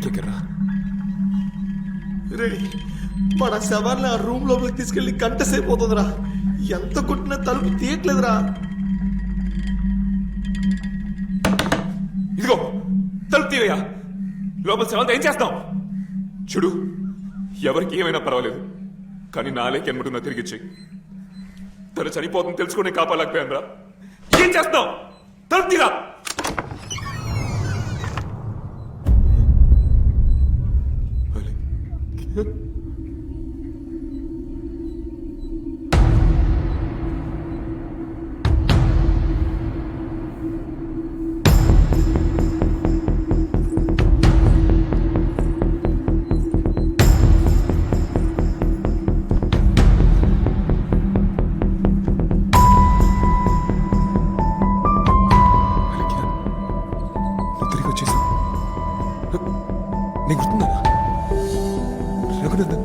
దగ్గర రే మన శవాన్ని ఆ రూమ్ లోపలికి తీసుకెళ్లి గంట సేపు అవుతుందిరా. ఎంత కొట్టినా తలుపు తీయట్లేదురా. ఇదిగో తలుపు తీవయ్యా. లోపల శవంతో ఏం చేస్తాం? చూడు, ఎవరికి ఏమైనా పర్వాలేదు, కానీ నాలేకి ఎన్నుంటుందో తిరిగిచ్చి. తను చనిపోతుంది తెలుసుకుని కాపాడలేకపోయాను రా. ఏం చేస్తాం? తలుపు తీరా. నేను గుర్తుందా? రఘునందన్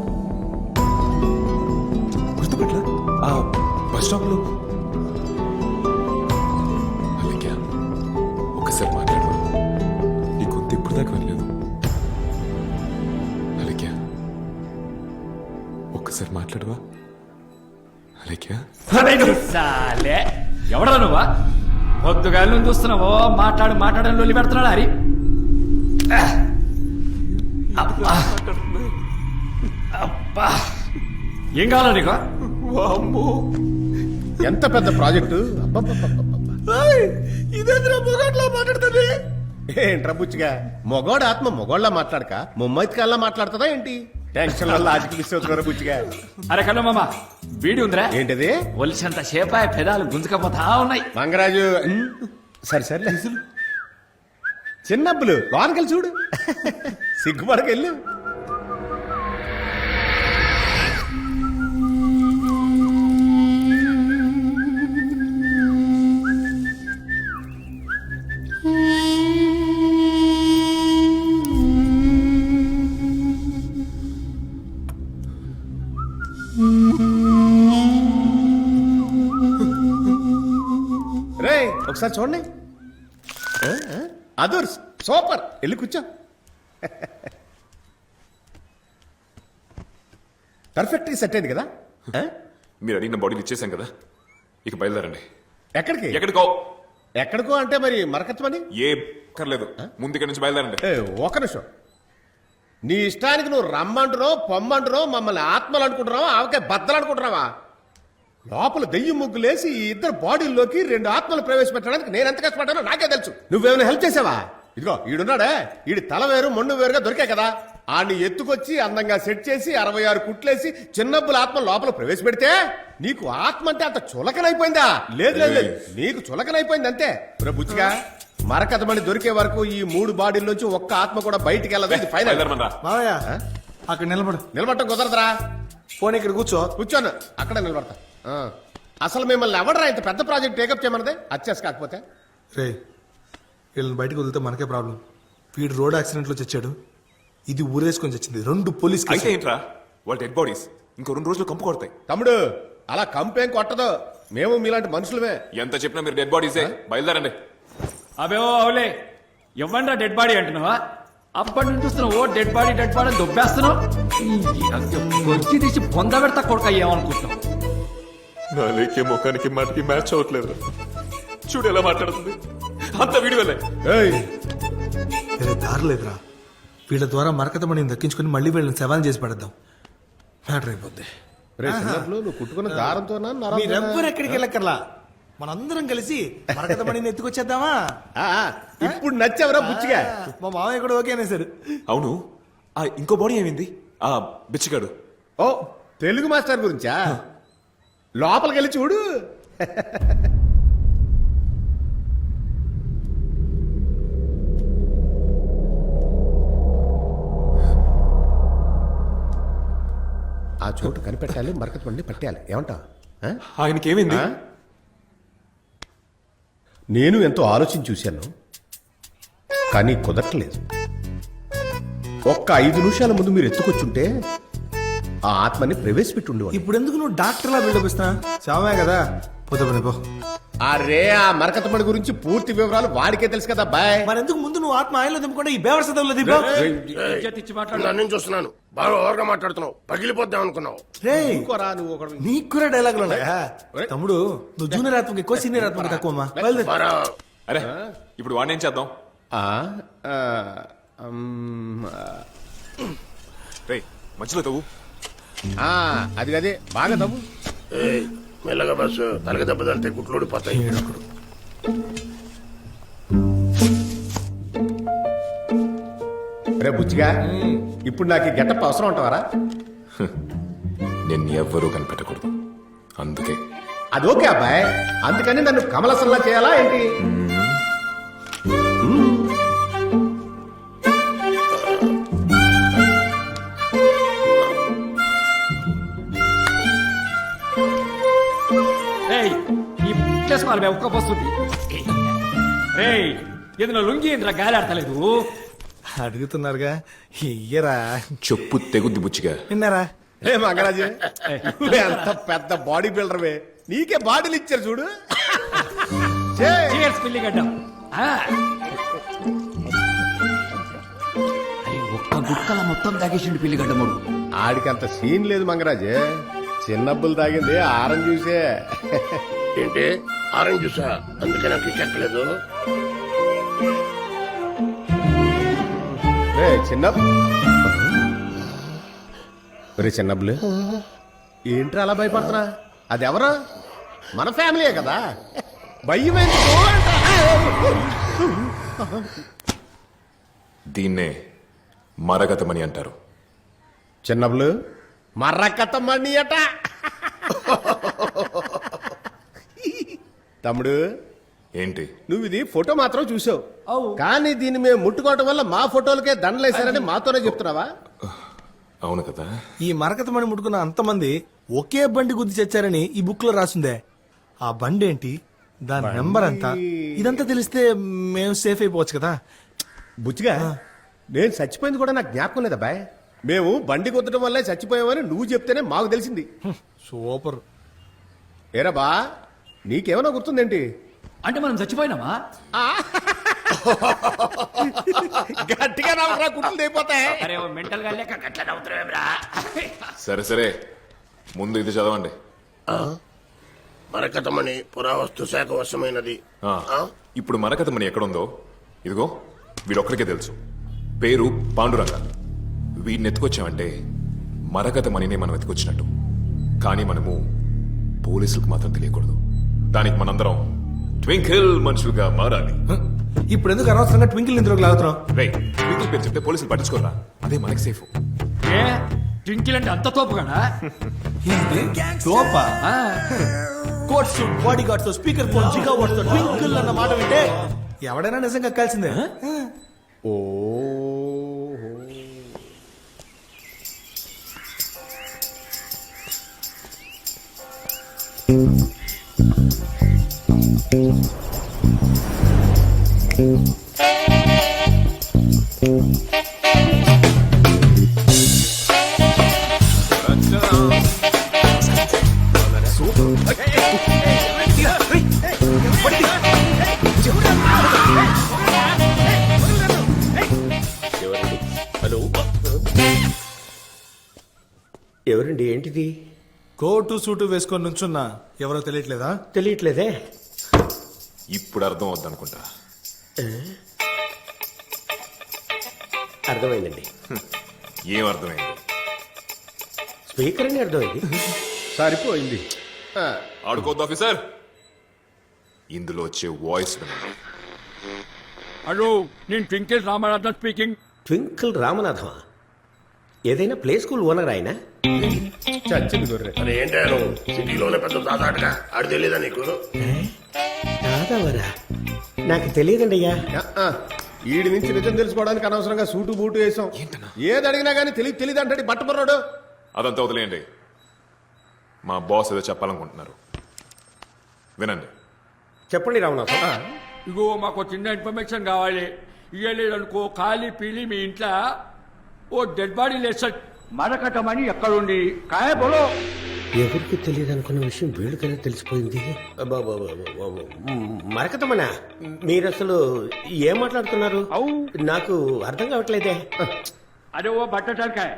గుర్తుపట్ల ఆ బస్ స్టాప్ లో. అలాగే ఒక్కసారి మాట్లాడు. నీ గొంతు ఇప్పుడు దాకా వెళ్ళలేదు. అలాగే ఒక్కసారి మాట్లాడవా? అలాగే సాలే ఎవడా నువ్వా? పొద్దుగాల నుంచి చూస్తున్నావో మాట్లాడని లొల్లి పెడుతున్నాడు హరి. అబ్బా ఏం కావాలా నీకు? ఎంత పెద్ద ప్రాజెక్టు! ఇదేంద్రా మొగట్లా మాట్లాడుతుంది? ఏంట్రా బుచ్చిగా, మొగోడు ఆత్మ మొగోళ్ళ మాట్లాడక ముమ్మైతికల్లా మాట్లాడుతుందా ఏంటి? టెన్షన్ వల్ల లాజిక్ మిస్ అవుతున్నారు బుచ్చిగా. అరే కల్లో మామ వీడి ఉందిరా. ఏంటిది? ఒలిసంత షేపాయ పెదాలు గుంజుకపోతా ఉన్నాయి. మంగరాజు సరే సరే చిన్నప్పులు లోనకెళ్ళి చూడు. సిగ్గుపడకెళ్ళు. రే ఒకసారి చూడండి. Others super. వెళ్ళి కూర్చో. పర్ఫెక్ట్ గా సెట్ అయింది కదా? మీరు అడిగిన బాడీని ఇచ్చేసాం కదా, ఇక బయలుదేరండి. ఎక్కడికి? ఎక్కడికో. ఎక్కడికో అంటే మరి మరకత్వని ఏ కర్లేదు, ముందు ఇక్కడ నుంచి బయలుదేరండి. ఒక నిమిషం. నీ ఇష్టానికి నువ్వు రమ్మంటున్నావు, పొమ్మంటున్నావు, మమ్మల్ని ఆత్మలు అనుకుంటున్నావా, ఆవకాయ బద్దలు అనుకుంటున్నావా? లోపల దెయ్యం ముగ్గులేసి ఈ ఇద్దరు బాడీల్లోకి 2 ఆత్మలు ప్రవేశపెట్టడానికి నేను ఎంత కష్టపడ్డానో నాకే తెలుసు. నువ్వేమైనా హెల్ప్ చేసావా? ఇదిగో ఈడున్నాడే, ఈడి తల వేరు మొండు వేరుగా దొరికాయి కదా, ఆడిని ఎత్తుకొచ్చి అందంగా సెట్ చేసి 66 కుట్లేసి చిన్నబ్బుల ఆత్మ లోపల ప్రవేశపెడితే నీకు ఆత్మ అంటే అంత చులకనైపోయిందా? లేదు లేదు లేదు, నీకు చులకనైపోయింది అంతే. బుచ్చిగా మరకతమని దొరికే వరకు ఈ 3 బాడీల్లోంచి ఒక్క ఆత్మ కూడా బయటికి వెళ్ళదు. ఇది ఫైనల్. మావయ్య అక్కడ నిలబడటం కుదరదురా. పోనీ ఇక్కడ కూర్చోను, అక్కడే నిలబడతా. అసలు మిమ్మల్ని ఎవడరా ఇంత పెద్ద ప్రాజెక్ట్ టేకప్ చేయమన్నదే? అచ్చేసి కాకపోతే రే వీళ్ళని బయటకు వదిలితే మనకే ప్రాబ్లం. వీడు రోడ్ యాక్సిడెంట్ లో చచ్చాడు, ఇది ఊరేసుకొని చచ్చింది. 2 పోలీస్ అయితే ఏంట్రా, వాళ్ళ డెడ్ బాడీస్ ఇంకో 2 రోజులు కంపు కొడతాయి. తమ్ముడు అలా కంపేం కొట్టదు, మేము మీలాంటి మనుషులమే. ఎంత చెప్పినా మీరు డెడ్ బాడీసే. బయలుదేరండి. అబే ఓ అవులే ఇవ్వండి డెడ్ బాడీ అంటున్నావా? అప్పటి నుంచి చూస్తున్నావు డెడ్ బాడీ దొబ్బేస్తున్నావు. వచ్చి తీసి పొంద పెడతా కొడుకు అయ్యామనుకుంటున్నావు. నా లేకే ముఖానికి మాటికి మ్యాచ్ అవ్వట్లేదు. చూడు ఎలా మాట్లాడుతుంది. అంత వీడి వల్లే. వేరే దారి లేదురా. వీళ్ళ ద్వారా మరకతమని దక్కించుకుని మళ్ళీ వీళ్ళని శవాన్ని చేసి పడేద్దాం. మ్యాటర్ అయిపోద్ది. నువ్వు కుట్టుకున్న దారంతోనా? మీరెవ్వరు ఎక్కడికి వెళ్ళక్కర్లా, మనందరం కలిసి మరకతమణిని ఎత్తుకొచ్చేద్దామా? ఇప్పుడు నచ్చావరా బుచ్చిగా? మా మామయ్య కూడా ఓకే అనేసారు. అవును, ఆ ఇంకో బాడీ ఏమైంది? ఆ బిచ్చిగాడు. ఓ తెలుగు మాస్టర్ గురించా? లోపలికి వెళ్ళి చూడు. ఆ చోటు కనిపెట్టాలి, మరకత పండి పట్టేయాలి. ఏమంటా? ఆయనకి ఏమైంది? నేను ఎంతో ఆలోచించి చూశాను, కానీ కుదరట్లేదు. ఒక్క 5 నిమిషాల ముందు మీరు ఎత్తుకొచ్చుంటే ఆ ఆత్మని ప్రవేశపెట్టి ఉండేవాడు. ఇప్పుడు ఎందుకు నువ్వు డాక్టర్లా బిల్డప్ ఇస్తున్నా? శవమే కదా, పోతే పోనీ పో. అరే ఆ మరకతమణి గురించి పూర్తి వివరాలు వాడికే తెలుసు కదా బాయ్. మరెందుకు ముందు నువ్వు ఆత్మ ఆయనలో దింపుకుండా ఈ బేవర్స దెబ్బలో దింపావు? ఇజ్జత్ ఇచ్చి మాట్లాడు. నన్ను చూస్తున్నాను బాగా ఓవర్గా మాట్లాడుతున్నావు పగిలిపోద్దాం అనుకున్నావు. రేయ్, ఇంకోరా నువ్వు ఒకడు. నీకు కూడా డైలాగులు ఉన్నాయా? తమ్ముడు నువ్వు జూనియర్ ఆత్మకి ఎక్కువ, సీనియర్ ఆత్మకి తక్కువ అమ్మా. బయలుదేరు. బారా అరే ఇప్పుడు వాడిని ఏం చేద్దాం? ఆ, ఆ, అమ్, రే మధ్యలో తవ్వు. ఆ, అది గది బాగా తమ్ము. ఏయ్, మెల్లగా బస్సు తలగ దెబ్బ తలితే గుట్లు ఊడిపోతాయి. రే బుచ్చిగా ఇప్పుడు నాకు ఈ గెటప్ అవసరం ఉంటావారా? నేను ఎవ్వరూ కనిపెట్టకూడదు, అందుకే. అది ఓకే అబ్బాయి, అందుకని నన్ను కమలసల్లా చేయాలా ఏంటి? రేయ్ ఈ చేసుకోవాలి మేము ఒక్క వస్తుంది. రేయ్ ఏదైనా లుంగి ఇంద్ర గాలి ఆడతలేదు. అడుగుతున్నారుగా, ఇయ్యరా. చెప్పు తెగుద్ది బుచ్చిగా. విన్నారా? రే మగరాజు అంత పెద్ద బాడీ బిల్డర్వే, నీకే బాడీలు ఇచ్చారు చూడు. ఛే! చీర్స్ పిల్లిగడ్డ. అరే ఒక్క గుక్కల మొత్తం తాగేసిండు పిల్లిగడ్డ మూడు. ఆడికి అంత సీన్ లేదు మంగరాజు, చిన్నబ్బులు తాగింది ఆరం చూసే. ఏంటి ఆరెంజ్ జ్యూసా? అందుకే నాకు ఎక్కలేదు. రే చిన్నబ్బులు ఏంట్రా అలా భయపడుతున్నా? అది ఎవరు? మన ఫ్యామిలీయే కదా, భయం ఎందుకు? దీన్నే మరగతమని అంటారు. చిన్నబ్బులు మర్రకతమణి అట. తమ్ముడు ఏంటి? నువ్వు ఇది ఫోటో మాత్రం చూసావు, అవు. కానీ దీన్ని మేము ముట్టుకోవటం వల్ల మా ఫోటోలకే దండలేశారని మాతోనే చెప్తున్నావా? అవును కదా. ఈ మరకతమణి ముట్టుకున్న అంతమంది ఒకే బండి గుద్ది చచ్చారని ఈ బుక్ లో రాసిందే. ఆ బండి ఏంటి, దాని నెంబర్ ఎంత, ఇదంతా తెలిస్తే మేము సేఫ్ అయిపోవచ్చు కదా. బుచ్చిగా నేను చచ్చిపోయింది కూడా నాకు జ్ఞాపకం లేదు అబ్బాయి. మేము బండి కొద్దడం వల్లే చచ్చిపోయామని నువ్వు చెప్తేనే మాకు తెలిసింది. సూపర్. ఏరా బా, నీకేమైనా గుర్తుందేంటి? అంటే మనం చచ్చిపోయినామా? గట్టిగా నవ్వరా, గుడ్లు తెగిపోతాయి. అరే మెంటల్ గా లేక గట్ల నవ్వుతున్నావేమ్రా? సరే సరే, ముందు ఇది చదవండి. మరకతమణి పురావస్తు శాఖ వశమైనది. ఆ, ఇప్పుడు మరకతమణి ఎక్కడుందో ఇదిగో వీడొక్కడికే తెలుసు. పేరు పాండురంగ. వీడిని ఎత్తుకొచ్చామంటే మరకతమణినే మనం ఎత్తుకొచ్చినట్టు. కానీ మనము పోలీసులకు మాత్రం తెలియకూడదు. దానికి మనందరం ట్వింకిల్ మనుషులుగా మారాలి. ఇప్పుడు ఎందుకు అనవసరంగా ట్వింకిల్ నిద్రకు లాగుతున్నాం? రే, ట్వింకిల్ పేరు చెప్తే పోలీసులు పట్టించుకోరా, అదే మనకి సేఫ్. ఏ ట్వింకిల్ అంటే అంత తోపుగానా? తోపా? Coat suit, body guards, speaker phone, giga watts, twinkle అన్న మాట వింటే ఎవడైనా నిజంగా కలిసిందే. ఓ హలో, ఎవరండి? ఏంటిది? కోటు సూటు వేసుకొని నుంచున్నా ఎవరో తెలియట్లేదా? తెలియట్లేదే. ఇప్పుడు అర్థం అవుద్దనుకుంటా. అర్థమైందండి. ఏం అర్థమైంది? స్పీకర్ అని అర్థమైంది. సరిపోయింది. ఆడుకోద్దు ఆఫీసర్. ఇందులో వచ్చే వాయిస్ వినండి. హలో, నేను ట్వింకిల్ రామనాథన్ స్పీకింగ్. ట్వింకిల్ రామనాథమా? ఏదైనా ప్లే స్కూల్ ఓనర్ ఆయన? చచ్చింది గొర్రె. మరి ఏంటో నువ్వు సిటీలోనే పెద్ద దాదాటగా ఆడు తెలీదా నీకు? రాదవరా? నాకు తెలియదండి అయ్యా. ఈడి నుంచి నిజం తెలుసుకోవడానికి అనవసరంగా సూటు బూటు వేసాం. ఏది అడిగినా గానీ తెలియదు అంటే బట్టబర్రాడు. అదంతా వదిలేయండి. మా బాస్ ఏదో చెప్పాలనుకుంటున్నారు, వినండి. చెప్పండి రామనాథం. ఇగో మాకు చిన్న ఇన్ఫర్మేషన్ కావాలి. ఇయ్యలేదనుకో ఖాళీ పీలి మీ ఇంట్లో ఓ డెడ్ బాడీ లేచ మరకటమని ఎక్కడుంది? కాయ బోలో. ఎవరికి తెలియదు అనుకున్న విషయం వీళ్ళకైనా తెలిసిపోయింది. మరకతమనా మీరు అసలు ఏం మాట్లాడుతున్నారు? నాకు అర్థం కావట్లేదే. అరే ఓ బట్టటానికాయ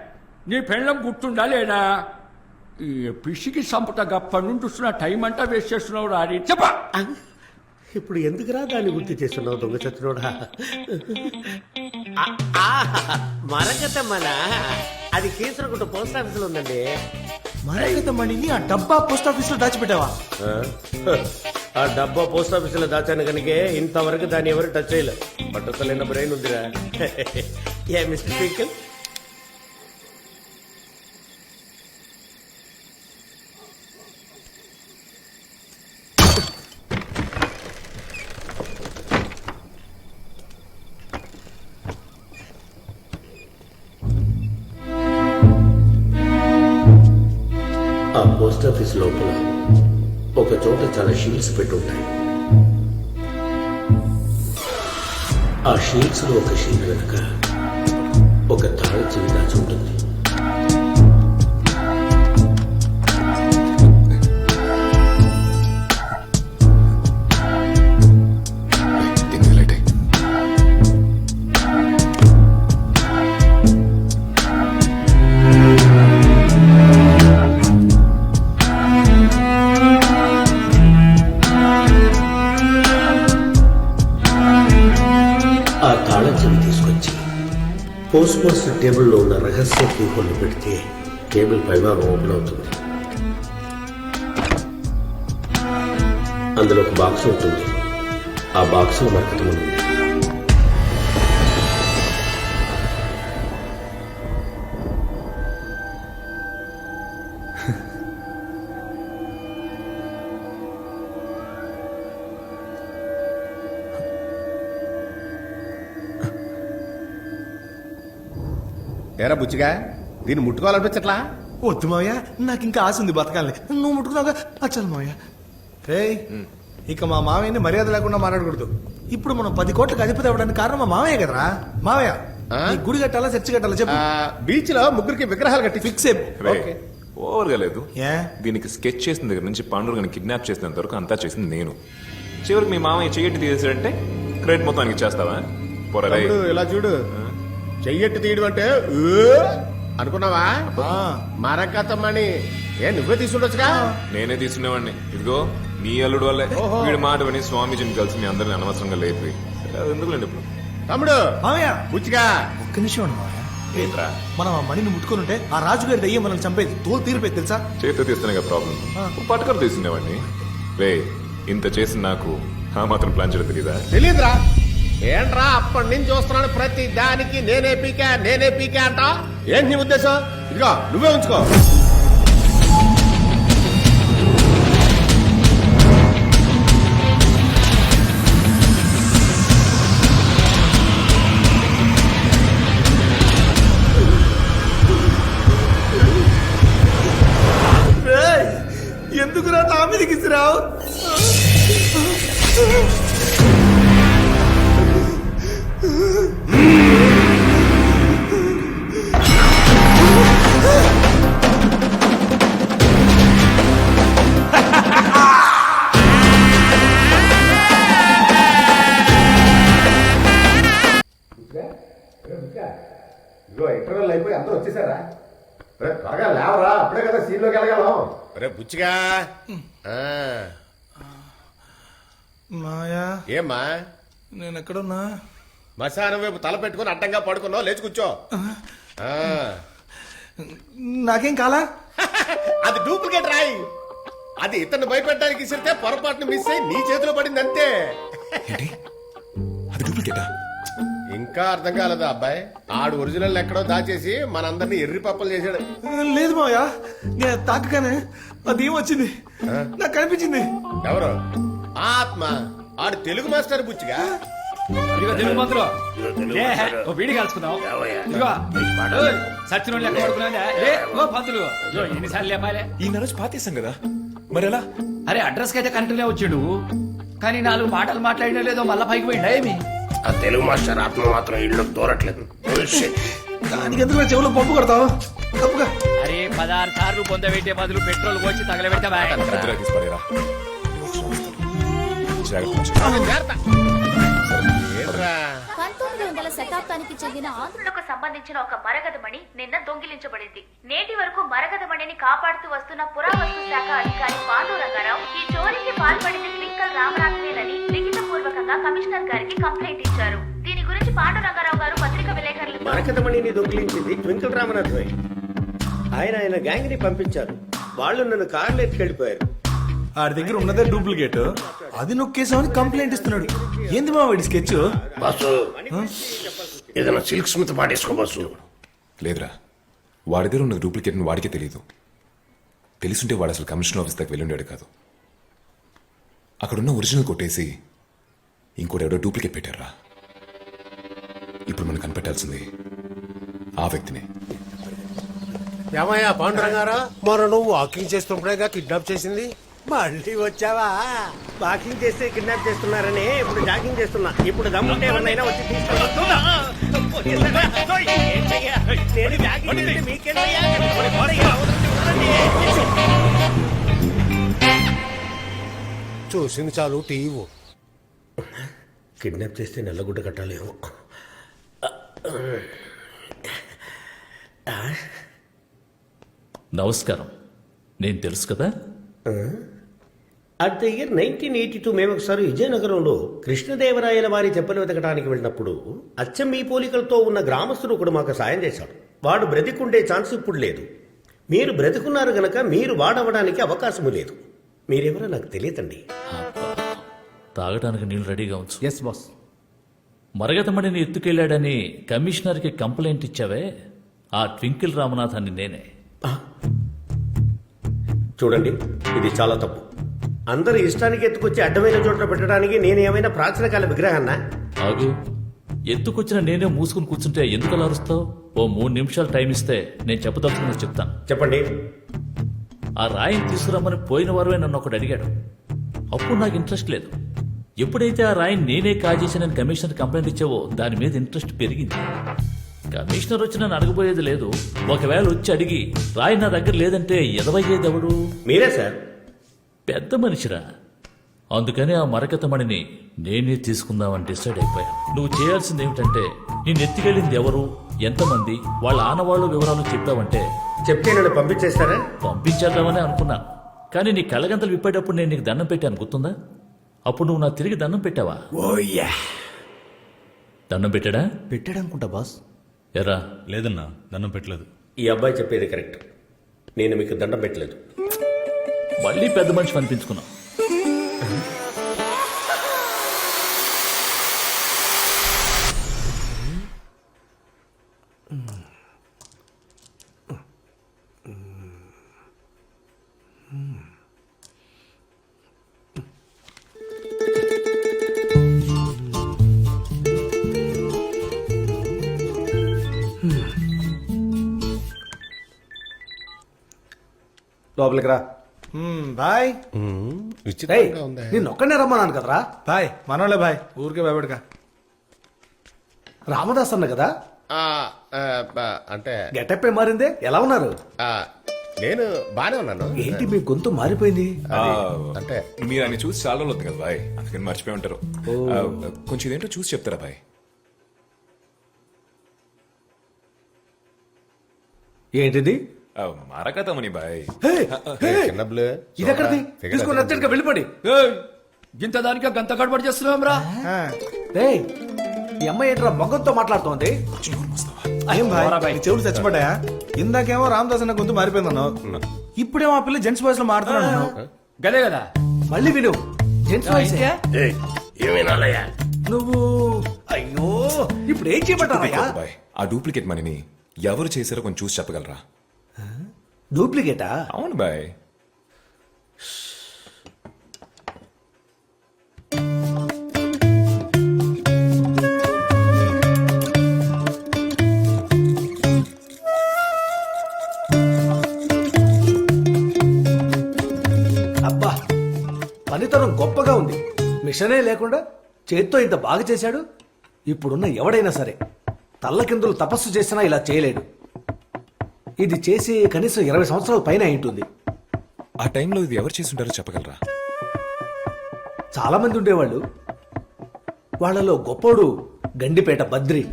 నీ పెళ్ళం గుర్తుండా లేదా? ఈ పిసికి సంపుట గప్ప నుండి చూస్తున్న టైం అంతా వేస్ట్ చేస్తున్నావు రాని చెప్పా. ఇప్పుడు ఎందుకురా దాన్ని గుర్తు చేస్తున్నావు దొంగ చచ్చినోడా? మరకతమనా అది కీసరగుట్ట పోస్ట్ ఆఫీస్ లో ఉందండి. మరకత మణిని ఆ డబ్బా పోస్ట్ ఆఫీస్ లో దాచిపెట్టావా? ఆ డబ్బా పోస్ట్ ఆఫీస్ లో దాచాను కనుక ఇంతవరకు దాన్ని ఎవరు టచ్ చేయలేదు. పట్టుకోలేని బ్రెయిన్ ఉందిరా. ఏ మిస్టర్ పీకల్, ఆ పోస్ట్ ఆఫీస్ లోపల ఒక చోట చాలా షీల్డ్స్ పెట్టుంటాయి. ఆ షీల్డ్స్ లో ఒక షీల్డ్ వెనుక ఒక తాళ చెవి దాచి ఉంటుంది. దీనికి లైట్ అయ్యి. ఆ తాళం చెవి తీసుకొచ్చి పోస్ట్ మాస్టర్ టేబుల్లో ఉన్న రహస్య కీహోల్ని పెడితే టేబుల్ పైభాగం ఓపెన్ అవుతుంది. అందులో ఒక బాక్స్ ఉంటుంది. ఆ బాక్స్ లో మరకతం ఉంది. ఏరా బుచ్చిగా దీన్ని ముట్టుకోవాలనిపించట్లా? వద్దు మావయ్య, నాకు ఇంకా ఆశ ఉంది బతకాలని. నువ్వు ముట్టుకున్నావుగా అచ్చలు మావయ్య. రే ఇక మా మావయ్యని మర్యాద లేకుండా మాట్లాడకూడదు. ఇప్పుడు మనం 10 కోట్లకు అధిపతి అవ్వడానికి కారణం మా మావయ్య కదరా. మావయ్య ఈ గుడి కట్టాలా చర్చి కట్టాలా చెప్పు. బీచ్ లో ముగ్గురికి విగ్రహాలు కట్టి ఫిక్స్ ఓకే. ఓవర్గా లేదు. ఏ దీనికి స్కెచ్ చేసిన దగ్గర నుంచి పాండురంగని కిడ్నాప్ చేసినంత వరకు అంతా చేసింది నేను. చివరికి మీ మామయ్య చెయ్యట్టి తీసేసాడంటే క్రెడిట్ మొత్తానికి ఇచ్చేస్తావా? పొరలే. తమ్ముడు, ఇలా చూడు, చెయ్యట్టు తీయడం అంటే అనుకున్నావా? మరకతమ్మని నువ్వే తీసుకుంటొచ్చుగా. నేనే తీసుకునేవాడిని. ఇదిగో నీ అల్లుడు వల్లే వీడి మాట విని స్వామీజీని కలిసి మీ అందరిని అనవసరంగా లేపి ఎందుకులేండి ఇప్పుడు. తమ్ముడు మావయ్య బుచ్చిగా ఒక్క నిమిషం అండి మావయ్య. ఏంట్రా మనం ఆ మణిని ముట్టుకుని ఉంటే ఆ రాజుగారి దయ్యం మనల్ని చంపేది. తోలు తీరిపోయి తెలుసా? చేతితో తీస్తేనే ప్రాబ్లం. పట్టుకొని తీసుకునేవాడిని. రే ఇంత చేసిన నాకు ఆ మాత్రం ప్లాన్ చేయడం తెలీదా? తెలీదురా. ఏంట్రా అప్పటి నుంచి చూస్తున్నాను ప్రతి దానికి నేనే పీకా అంట. ఏంటి నీ ఉద్దేశం? ఇదిగో నువ్వే ఉంచుకో. ఎందుకురా నా మీదకి ఇసిరావు? ఇంటర్వెల్ అయిపోయి అందరూ వచ్చేసారా? త్వరగా లేవరా, అప్పుడే కదా సీన్ లోకి వెళ్ళగలం. రే బుచ్చిగా. మాయా ఏమ్మా నేను ఎక్కడున్నా? మశానం వైపు తల పెట్టుకుని అడ్డంగా పడుకున్నావు. లేచి కూర్చో. నాకేం కాలా? అది డూప్లికేట్ రాయి. అది ఇతన్ని భయపెట్టడానికి ఇసిరితే పొరపాటును మిస్ అయి నీ చేతిలో పడింది అంతే. అది డూప్లికేటా? ఇంకా అర్థం కాలేదా అబ్బాయి? ఆడు ఒరిజినల్ ఎక్కడో దాచేసి మనందరినీ ఎర్రి పప్పలు చేశాడు. లేదు మావయ్య, నేను తాకగానే అదేం వచ్చింది నాకు కనిపించింది. ఎవరు? ఆత్మ. ఆడు తెలుగు మాస్టర్ బుచ్చిగా. ఇదిగో తెలుగు మంత్రులు ఓ వీడి కలుసుకుందాం. ఇదిగో సచిన లెక్క పడుకున్నా పంతులు ఎన్నిసార్లు లేపాలే. ఈ నరోజు పాతేసాం కదా, మరి ఎలా? అరే అడ్రస్ కి అయితే కరెక్ట్లే వచ్చిండు, కానీ 4 మాటలు మాట్లాడినా లేదో మళ్ళా పైకి పోయిండా ఏమి? ఆ తెలుగు మాస్టర్ ఆత్మ మాత్రం ఇల్లు దూరట్లేదు. దానికి ఎందుకు చెవులు పంపు కొడతావు? తప్పుగా మరి 16 సార్లు పొందబెట్టే బదులు పెట్రోల్ పోసి తగలబెట్టవా వద్దురా, తీసి పడేరా. జాగ్రత్త. జాగ్రత్త. ఏంట్రా? 1900 శతాబ్దానికి చెందిన ఆంధ్రులకు సంబంధించిన ఒక మరగదమణి నిన్న దొంగిలించబడింది. నేటి వరకు మరగదమణిని కాపాడుతూ వస్తున్న పురావస్తు శాఖ అధికారి పాండురంగారావు ఈ చోరీకి పాల్పడింది ట్వింకల్ రామనాథ్వేనని లిఖితపూర్వకంగా కమిషనర్ గారికి కంప్లైంట్ ఇచ్చారు. దీని గురించి పాండురంగారావు గారు పత్రికా విలేకరులతో మరకతమణిని దొంగిలించింది ట్వింకిల్ రామనాథ్వే. ఆయన గ్యాంగ్ ని పంపించారు. వాళ్ళు నన్ను కార్లో ఎత్తుకెళ్ళిపోయారు. ఆడి దగ్గర ఉన్నదే డూప్లికేట్, అది నొక్కేసామని కంప్లైంట్ ఇస్తున్నాడు. ఏంది మా వాడి స్కెచ్? బాసు ఏదైనా సిల్క్ స్మిత్ పాడేసుకో బాసు. లేదురా, వాడి దగ్గర ఉన్న డూప్లికేట్ వాడికే తెలియదు. తెలుసుంటే వాడు అసలు కమిషనర్ ఆఫీస్ దాకా వెళ్ళుండాడు కాదు. అక్కడున్న ఒరిజినల్ కొట్టేసి ఇంకోటి ఎవడో డూప్లికేట్ పెట్టారా. ఇప్పుడు మనం కనిపెట్టాల్సింది ఆ వ్యక్తినే. ఏమయ్యా పాండురంగారా, మొన్న నువ్వు వాకింగ్ చేస్తున్నప్పుడేగా కిడ్నాప్ చేసింది? మళ్ళీ వచ్చావా? వాకింగ్ చేస్తే కిడ్నాప్ చేస్తున్నారని ఇప్పుడు జాగింగ్ చేస్తున్నా. ఇప్పుడు దమ్ముంటే ఎవరినైనా వచ్చి తీసుకెళ్ళొద్దు. నేను జాగింగ్ చేస్తే మీకేంటయ్యా? చూసింది చాలు టీవీ. కిడ్నాప్ చేస్తే నల్లగుడ్డ కట్టాలేమో. నమస్కారం. నేను తెలుసు కదా. అట్ ద ఇయర్ 1982 మేము ఒకసారి విజయనగరంలో కృష్ణదేవరాయల వారి చెప్పలు వెతకడానికి వెళ్ళినప్పుడు అచ్చం మీ పోలికలతో ఉన్న గ్రామస్తుడు ఒకడు మాకు సాయం చేశాడు. వాడు బ్రతికుండే ఛాన్స్ ఇప్పుడు లేదు. మీరు బ్రతికున్నారు గనక మీరు వాడవడానికి అవకాశము లేదు. మీరెవరో నాకు తెలియదండి. తాగడానికి నీళ్ళు రెడీగా ఉంచు. Yes boss. మరగతమడిని ఎత్తుకెళ్లాడని కమిషనర్కి కంప్లైంట్ ఇచ్చావే, ఆ ట్వింకిల్ రామనాథాన్ని నేనే. చూడండి, ఇది చాలా తప్పు. అందరు ఇష్టానికి ఎత్తుకొచ్చి అడ్డమైన చోట్ల పెట్టడానికి నేను ఏమైనా ప్రాచీన కాల విగ్రహాన్నా? ఆగు. ఎత్తుకొచ్చిన నేనే మూసుకుని కూర్చుంటే ఎందుకు అలా అరుస్తావు? ఓ 3 నిమిషాలు టైం ఇస్తే నేను చెప్పదలుచుకున్నది చెప్తాను. చెప్పండి. ఆ రాయిని తీసుకురమ్మని పోయిన వారమే నన్ను ఒకటి అడిగాడు. అప్పుడు నాకు ఇంట్రెస్ట్ లేదు. ఎప్పుడైతే ఆ రాయిని నేనే కాజేసానని కమిషనర్ కంప్లైంట్ ఇచ్చావో దాని మీద ఇంట్రెస్ట్ పెరిగింది. కమిషనర్ వచ్చి నన్ను అడగబోయేది లేదు. ఒకవేళ వచ్చి అడిగి రాయి నా దగ్గర లేదంటే ఎదవయ్యేది ఎవడు? మీరే సార్. పెద్ద మనిషిరా. అందుకని ఆ మరకతమణిని నేనే తీసుకుందామని డిసైడ్ అయిపోయా. నువ్వు చేయాల్సింది ఏమిటంటే నేను ఎత్తికెళ్ళింది ఎవరు, ఎంతమంది, వాళ్ళ ఆనవాళ్ళు వివరాలు చెప్పావంటే చెప్తే నన్ను పంపించేస్తారా? పంపించేద్దామని అనుకున్నాను. కానీ నీ కళ్ళగంతలు విప్పేటప్పుడు నేను నీకు దండం పెట్టాను, గుర్తుందా? అప్పుడు నువ్వు నా తిరిగి దండం పెట్టావా? దండం పెట్టాడా? పెట్టాడనుకుంటా బాస్. ఎరా? లేదన్నా, దండం పెట్టలేదు. ఈ అబ్బాయి చెప్పేది కరెక్ట్. నేను మీకు దండం పెట్టలేదు. మళ్ళీ పెద్ద మనిషి అనిపించుకున్నావు. లోపలికి రా. బాయ్. విచిత్రంగా ఉంది. నేను ఒక్కనే రమ్మన్నాను కదరా. బాయ్ మనోళ్ళే బాయ్, ఊరికే భయపడక. రామదాస్ అన్న కదా, ఆ, ఆ, అంటే గెటప్ ఏ మారిందే. ఎలా ఉన్నారు? ఆ, నేను బానే ఉన్నాను. ఏంటి మీ గొంతు మారిపోయింది? అంటే మీరు ఆయన చూసి చాలా రోజులు కదా బాయ్, అందుకని మర్చిపోయి ఉంటారు. కొంచెం ఇదేంటో చూసి చెప్తారా బాయ్? ఏంటిది? మరకతమని బాయ్. చిన్నబ్లు ఇది ఎక్కడిది? తీసుకొని అర్జెంట్ గా వెళ్ళిపోండి. ఇంత దానికి గంత గడబడి చేస్తున్నాం రా. రేయ్, ఈ అమ్మాయి ఏంట్రా మొగ్గంతో మాట్లాడుతోంది? అయ్యం భాయ్, నీ చెవులు చచ్చిపడ్డాయా? ఇందాకేమో రామదాస్ అన్న గొంతు మారిపోయిందన్నావు, ఇప్పుడేమో ఆ పిల్ల జెంట్స్ వాయిస్ లో మాట్లాడుతున్నాను. గదే కదా. మళ్ళీ విను, జెంట్స్ వాయిస్. ఏమేనాలయ్యా? నువ్వు అయ్యో, ఇప్పుడు ఏం చేయబడ్డావయ్యా? బాయ్, ఆ డూప్లికేట్ మనీని ఎవరు చేశారో కొంచెం చూసి చెప్పగలరా? డూప్లికేటా? అవును బాయ్. అబ్బా, పనితనం గొప్పగా ఉంది. మిషనే లేకుండా చేత్తో ఇంత బాగా చేశాడు. ఇప్పుడున్న ఎవడైనా సరే తల్లకిందులు తపస్సు చేసినా ఇలా చేయలేడు. ఇది చేసి కనీసం 20 సంవత్సరాల పైన అయి ఉంటుంది. ఆ టైంలో ఇది ఎవరు చేసి ఉంటారో చెప్పగలరా? చాలా మంది ఉండేవాళ్ళు. వాళ్ళలో గొప్పోడు గండిపేట బద్రి.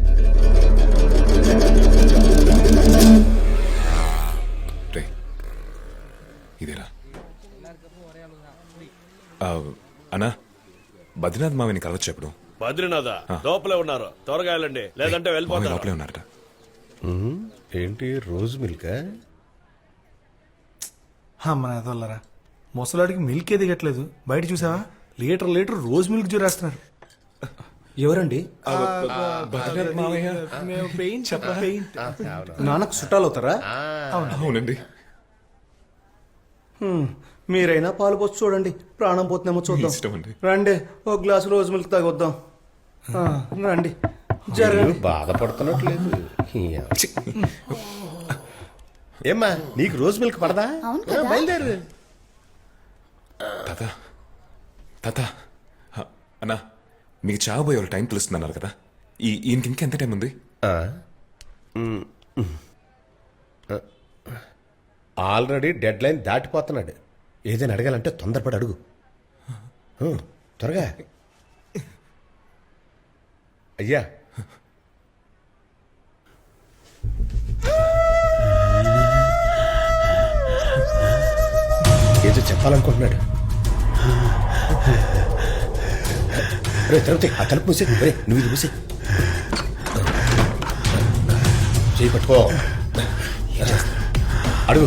రే ఇదేరా అన్నా, బద్రీనాథ్ మావిని కలవచ్చు ఎప్పుడు? బద్రీనాథ లోపలే ఉన్నారు, త్వరగా వెళ్ళండి లేదంటే మావి వెళ్ళిపోతారు. లోపలే ఉన్నారట. ఏంటి రోజు మిల్క్? మన అదోళ్ళరా, ముసలాడికి మిల్క్ ఏ దిగట్లేదు. బయట చూసావా, లీటర్ రోజు మిల్క్ చూరేస్తున్నారు. ఎవరండి? బద్రీనాథ్ మావయ్య. నాన్నకు చుట్టాలు అవుతారా? అవునండి. మీరైనా పాలు పోసి చూడండి, ప్రాణం పోతుందేమో చూద్దాం. ఇష్టం అండి. రండి, ఒక గ్లాసు రోజు మిల్క్ తాగొద్దాం. రండి, జరగండి. బాధపడుతున్నట్లేదు. ఏమ్మా, నీకు రోజు మిల్క్ పడదా? బయలుదేరు. తాత తాత, అన్నా మీకు చావబోయే వాళ్ళ టైం తెలుస్తుందన్నారు కదా, ఈయనకి ఇంకెంత టైం ఉంది? ఆల్రెడీ డెడ్ లైన్ దాటిపోతున్నాడు. ఏదైనా అడగాలంటే తొందరపడి అడుగు. త్వరగా. అయ్యా, ఏదో చెప్పాలనుకుంటున్నాడు. రే తిరుపతి, ఆ తలుపు మూసే. రే నువ్వు ఇది మూసే. చేయి పట్టుకో. అడుగు,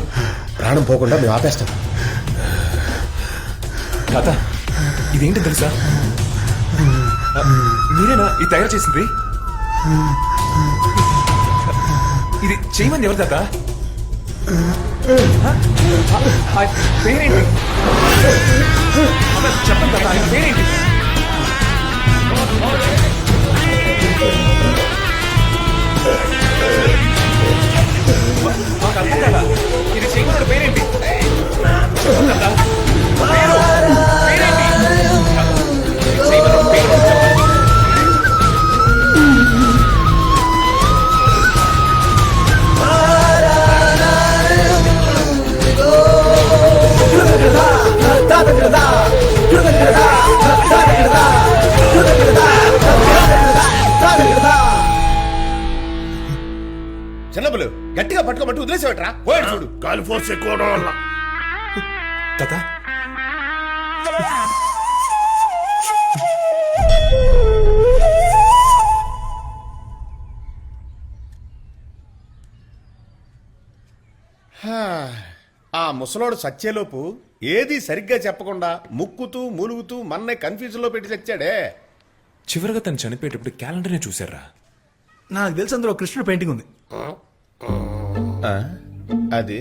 ప్రాణం పోకుండా మేము ఆపేస్తాం. తాత, ఇదేంటి తెలుసా? మీరేనా ఇది తయారు చేసింది? ఇది చేయమని ఎవరు తాత? పేరేంటి చెప్పండి తాత, ఆయన పేరేంటి? మాకు అర్థం కదా, ఇది చేయమన్నాడు పేరేంటి? చెప్పండి తాత, పేరేంటి? చేయమన్నాడు పేరు. చిన్నప్పుడు గట్టిగా పట్టుకోమంటూ వదిలేసేవట్రా, పోయాడు చూడు. గాలి ఫోర్స్ ఎక్కువ అవడం వల్ల తాత, ఆ ముసలోడు సచ్చేలోపు ఏది సరిగ్గా చెప్పకుండా ముక్కుతూ మూలుగుతూ మన్నే కన్ఫ్యూజన్ లో పెట్టి చచ్చాడే. చివరిగా తను చనిపోయేటప్పుడు క్యాలెండర్నే చూసారా? నాకు తెలిసి అందులో కృష్ణుడు పెయింటింగ్ ఉంది. అది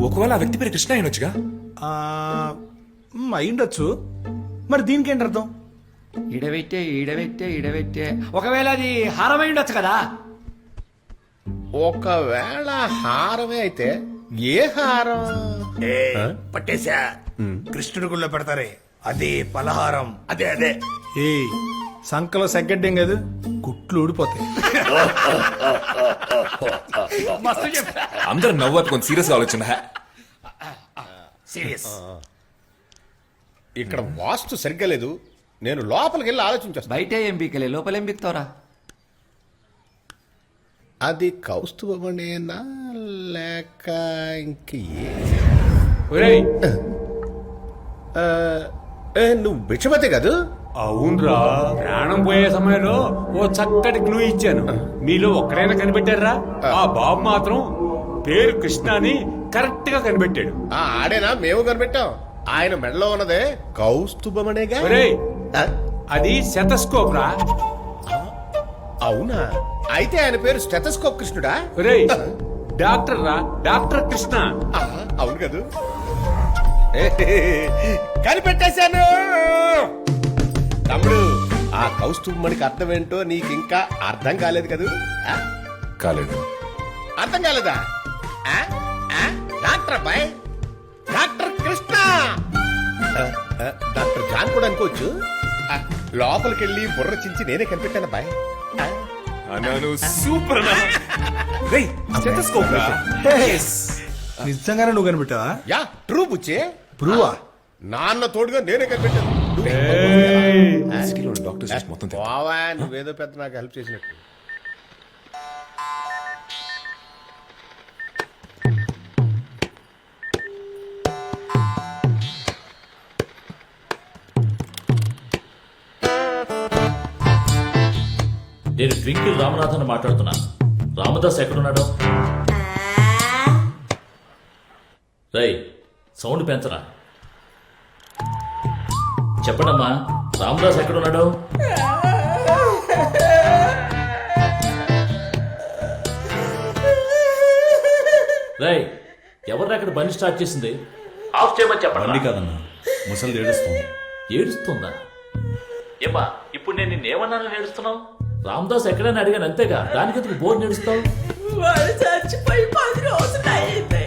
ఒకవేళ ఆ వ్యక్తి పేరు కృష్ణ అయినొచ్చుగా. అయిండొచ్చు. మరి దీనికి ఏంటి అర్థం? ఈడబెట్టే ఒకవేళ అది హారమై ఉండొచ్చు కదా. ఒకవేళ హారమే అయితే ఏ హారం? పట్టేశా. కృష్ణుడి గుళ్ళో పెడతారే అదే పలహారం. అదే అదే ఏ సంకలో సెగ్గడ్డం కాదు, కుట్లు ఊడిపోతాయి. అందరూ నవ్వు కొంచెం సీరియస్ ఆలోచన. సీరియస్. ఇక్కడ వాస్తు సరిగ్గా లేదు. నేను లోపలికి వెళ్ళి ఆలోచించేస్తాను. బయట ఏం బీకలే, లోపల ఏం బీక్తావరా? అది కౌస్తుభమనేనా లేక ఇంక నువ్వు భిక్షపతి కాదు? అవునరా, ప్రాణం పోయే సమయంలో ఓ చక్కటి క్లూ ఇచ్చాను. మీలో ఒక్కడైనా కనిపెట్టారా? ఆ బాబు మాత్రం పేరు కృష్ణ అని కరెక్ట్ గా కనిపెట్టాడు. ఆడేనా? మేము కనిపెట్టాం. ఆయన మెడలో ఉన్నదే కౌస్తుభమనేగా. ఒరేయ్, అది శతస్కోప్ రా. అవునా? అయితే ఆయన పేరు స్టెథోస్కోప్ కృష్ణుడా? ఒరేయ్, డాక్టర్ రా, డాక్టర్ కృష్ణ. అవును కదా, కనిపెట్టేశాను. తమ్ముడు, ఆ కౌస్తుభమణికి అర్థం ఏంటో నీకు ఇంకా అర్థం కాలేదు కదూ? కాలేదు. అర్థం కాలేదా? డాక్టర్ అబ్బాయి, డాక్టర్ కృష్ణ. డాక్టర్ జాన్ కూడా అనుకోవచ్చు. లోపలికి వెళ్ళి బుర్ర చించి నేనే కనిపెట్టాను అబ్బాయి. అన్నాను సూపర్ అన్నా రేయ్ స్టెథోస్కోప్ రా నిజంగానే నువ్వు కనిపెట్టావా? Yeah true బుచ్చే. ప్రూవా? నాన్న తోడుగా నేనే కనిపెట్టాను. సిటీలో డాక్టర్స్ మొత్తం బావా నువ్వేదో పెద్ద నాకు హెల్ప్ చేసినట్టు. నేను ట్వింకిల్ రామనాథన్ మాట్లాడుతున్నా. రామదాస్ ఎక్కడున్నాడు? రై సౌండ్ పెంచరా. చెప్పడమ్మా, రామదాస్ ఎక్కడున్నాడు? రై ఎవరు అక్కడ బండి స్టార్ట్ చేసింది? ఆఫ్ చేయమని బండి చెప్పండి. కాదన్నా, ముసలి ఏడుస్తుంది. ఏడుస్తుందా? ఏమా ఇప్పుడు నేను నిన్నేమన్నానని ఏడుస్తున్నావు? రామదాస్ ఎక్కడైనా అడిగాను అంతేగా, దానికి ఎందుకు బోర్ నేడుస్తావు? వాడు చచ్చిపోయి 10 రోజులు అయింది.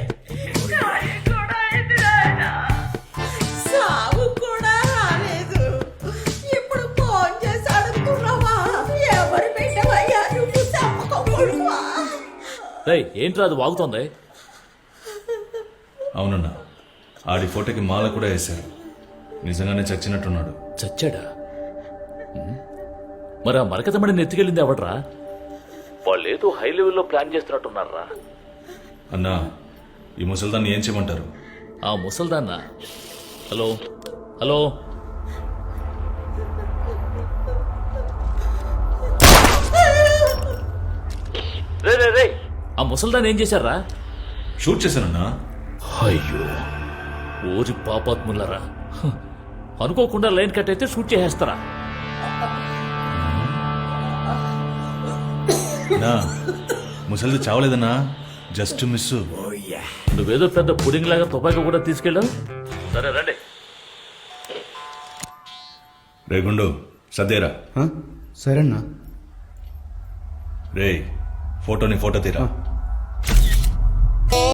సాగు కూడా రాలేదు. ఇప్పుడు ఫోన్ చేసి అడుగుతున్నావా? ఎవరు పెట్టవయ్యా నువ్వు? చెప్పకూడవా? రై ఏంట్రా అది వాగుతోంది? అవునన్నా, ఆడి ఫోటోకి మాల కూడా వేశారు. నిజంగానే చచ్చినట్టున్నాడు. చచ్చాడా? మరి ఆ మరకతమడిని ఎత్తుకెళ్ళింది ఎవడ్రా? వాళ్ళు ఏదో హై లెవెల్లో ప్లాన్ చేస్తున్నట్టున్నారా? అన్నా, ఈ ముసలిదాన్ని ఏం చేయమంటారు? ఆ ముసల్దాన్న. హలో హలో, రే రే రే, ఆ ముసల్దాన్ని ఏం చేశారా? షూట్ చేశానన్నా. అయ్యో ఓరి పాపాత్ములరా, అనుకోకుండా లైన్ కట్ అయితే షూట్ చేసేస్తారా? నా ముసలిది చావలేదన్నా, జస్ట్ మిస్. నువ్వేదో పెద్ద పుడింగ్ లాగా తుపాకీ కూడా తీసుకెళ్ళావు. సరే రండి. రేగుండు సర్దేరా. సరేనా? రే ఫోటోని ఫోటో తీరా.